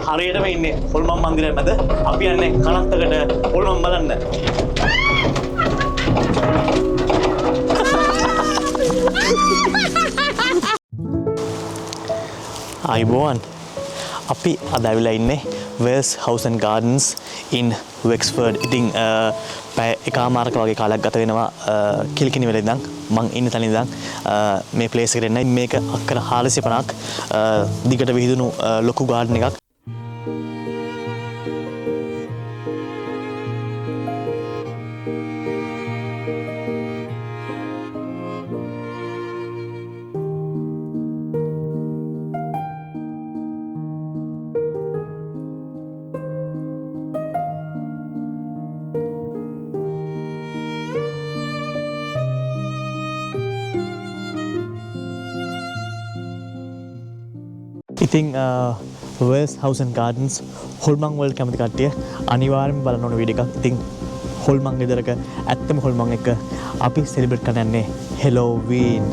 හරියටම ඉන්නේ හොල්මන් මන්දිරය මැද. අපි යන්නේ කනත්තකට හොල්මන් බලන්න. අයිබෝන් අපි අද ඇවිල්ලා ඉන්නේ Wales House and Gardens in Wexford. ඉතින් පැය එකමාරක වගේ කාලයක් ගත වෙනවා කිල්කිනි වෙලේ ඉඳන් මං ඉන්න තැන ඉඳන් මේ ප්ලේස් එකට එන්නයි. මේක අක්කර 450ක් දිගට විහිදුණු ලොකු ගාඩන් එකක්. ඉතින් Wales House and Gardens හොල්මන් වලට කැමති කට්ටිය අනිවාර්යෙන්ම බලන්න ඕන වීඩියෝ එකක්. ඉතින් හොල්මන් ගෙදරක ඇත්තම හොල්මන් එක අපි සෙලිබ්‍රේට් කරන්න යන්නේ හෙලෝවීන්.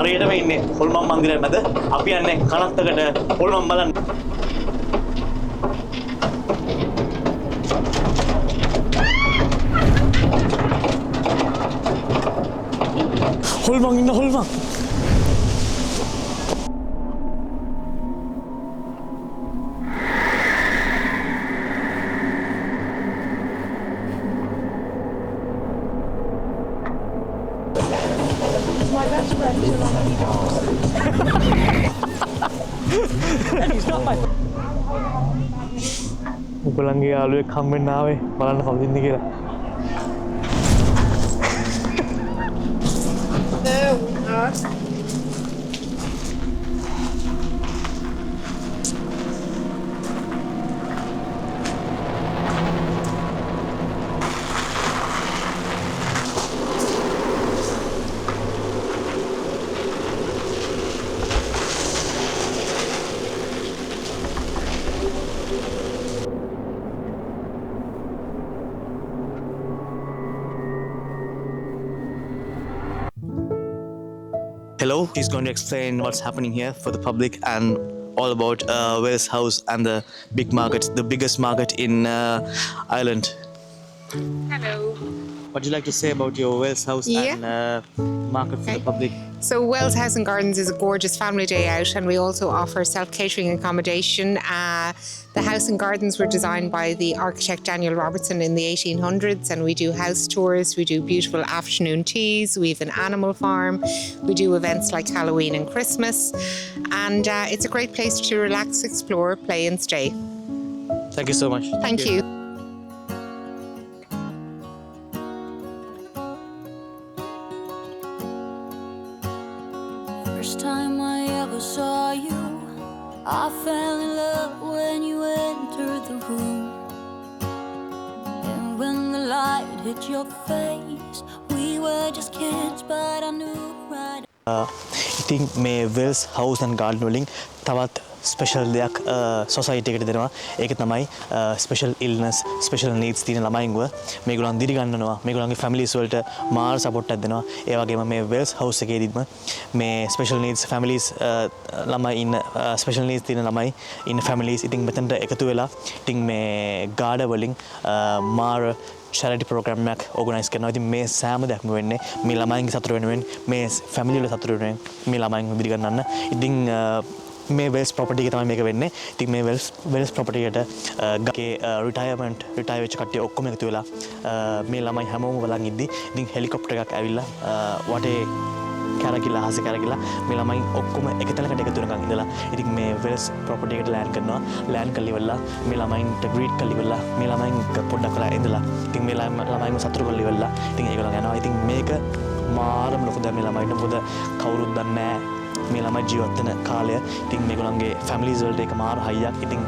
හරියටම ඉන්නේ හොල්මන් මන්දිරය මැද. අපි යන්නේ කනත්තකට හොල්මන් බලන්න. හොල්මන් ඉන්න හොල්මන්. My best friend. And he's not my උගලන්ගේ යාළුවෙක් හම්බෙන්න ආවේ බලන්න කවුද ඉන්නේ කියලා. Hello, he's going to explain what's happening here for the public and all about Wales House and the big market, the biggest market in Ireland. Hello. What would you like to say about your Wales House and market for the public? So Wells House and Gardens is a gorgeous family day out, and we also offer self-catering accommodation. The house and gardens were designed by the architect Daniel Robertson in the 1800s, and we do house tours, we do beautiful afternoon teas, we have an animal farm, we do events like Halloween and Christmas, and it's a great place to relax, explore, play and stay. Thank you so much. Thank you. First time I ever saw you, I fell in love when you entered the room. And when the light hit your face, we were just kids, but I knew right. ඉතින් මේ Wales House and Garden වලින් තවත් special දෙයක් society එකට දෙනවා. ඒක තමයි special illness, special needs තියෙන ළමයින්ව මේගොල්ලන් දිරි ගන්නනවා. මේගොල්ලන්ගේ ෆැමිලිස් වලට මාර සපෝට් එකක් දෙනවා. ඒ වගේම මේ Wales House එකේදීම මේ ස්පෙෂල් නීඩ්ස් ෆැමිලිස් ළමයි ඉන්න ස්පෙෂල් නීඩ්ස් තියෙන ළමයි ඉන්න ෆැමිලිස් ඉතින් මෙතනට එකතු වෙලා ඉතින් මේ ගාඩ වලින් මාර charity program එකක් organize කරනවා. ඉතින් මේ සෑම දෙයක්ම වෙන්නේ මේ ළමයින්ගේ සතුට වෙනුවෙන්, මේ ෆැමිලි වල සතුට වෙනුවෙන් මේ ළමයින්ව දිරි ගන්නන්න. ඉතින් මේ වෙල්ස් ප්‍රොපර්ටි එක තමයි මේක වෙන්නේ. ඉතින් මේ වෙල්ස් ප්‍රොපර්ටි එකට ගගේ රිටයර් වෙච්ච කට්ටිය ඔක්කොම එකතු වෙලා මේ ළමයි හැමෝම බලන් ඉද්දි ඉතින් හෙලිකොප්ටර් එකක් ඇවිල්ලා වටේ කැරකිලා අහසේ කැරකිලා මේ ළමයි ඔක්කොම එක තැනකට එකතු වෙනකන් ඉඳලා ඉතින් මේ වෙල්ස් ප්‍රොපර්ටි එකට ලෑන්ඩ් කරනවා. ලෑන්ඩ් කරලා ඉවරලා මේ ළමයින්ට ග්‍රීට් කරලා ඉවරලා මේ ළමයින් පොඩ්ඩක් වෙලා ඉඳලා ඉතින් මේ ළමයින්ව සතුටු කරලා ඉවරලා ඉතින් ඒගොල්ලෝ යනවා. ඉතින් මේක මාරම ලොකු දෙයක් මේ ළමයින්ට. මොකද කවුරුත් දන්නේ නැහැ මේ ළමයි ජීවත් වෙන කාලය. ඉතින් මේගොල්ලන්ගේ ෆැමිලිස් වලට ඒක මාර හයියක්. ඉතින්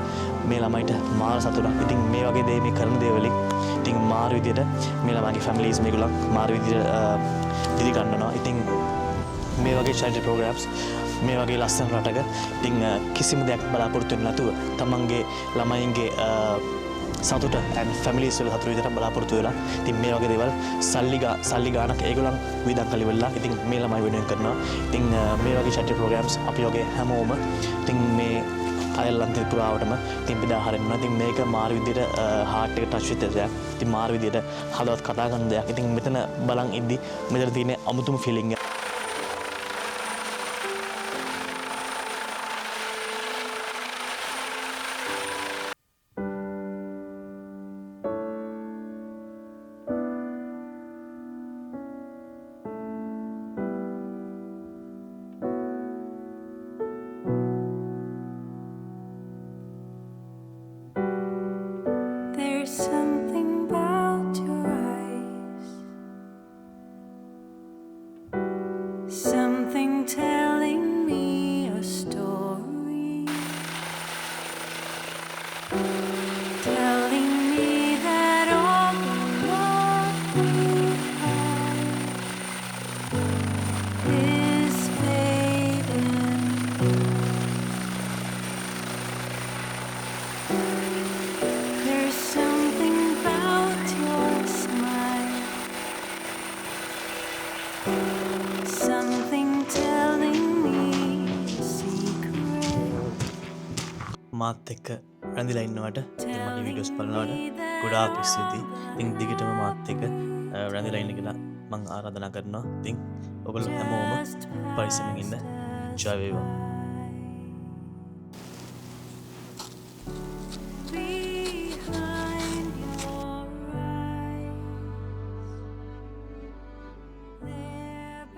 මේ ළමයිට මාර සතුටක්. ඉතින් මේ වගේ දේ මේ කරන දේ වලින් ඉතින් මාර විදියට මේ ළමයිගේ ෆැමිලිස් මේගොල්ලන් මාර විදියට දිරි ගන්නවා. ඉතින් මේ වගේ charity programs මේ වගේ ලස්සන රටක ඉතින් කිසිම දෙයක් බලාපොරොත්තු වෙන්නේ නැතුව තමන්ගේ ළමයින්ගේ සතුට and families වල සතුට විතරක් බලාපොරොත්තු වෙලා ඉතින් මේ වගේ දේවල් සල්ලි ගානක් ඒගොල්ලන් වියදම් කරලා ඉවරලා ඉතින් මේ ළමයි වෙනුවෙන් කරනවා. ඉතින් මේ වගේ charity programs අපි වගේ හැමෝම ඉතින් මේ අයර්ලන්තේ පුරාවටම ඉතින් බෙදා හරිනවා. ඉතින් මේක මාර විදියට heart එක touch වෙච්ච දෙයක්. ඉතින් මාර විදියට හදවත් කතා කරන දෙයක්. ඉතින් මෙතන බලන් ඉද්දි මෙතන තියෙන අමුතුම feeling එක. There's something about your eyes, something telling me a story, telling me that all the love we have is fading. There's something about your smile, something telling me a secret. මාත් එක්ක රැඳිලා ඉන්නවට ඉතින් මගේ videos බලනවට ගොඩාක් ස්තුතියි. ඉතින් දිගටම මාත් එක්ක රැඳිලා ඉන්න කියලා මම ආරාධනා කරනවා. ඉතින් ඔයගොල්ලෝ හැමෝම පරිස්සමින් ඉන්න. ජය වේවා.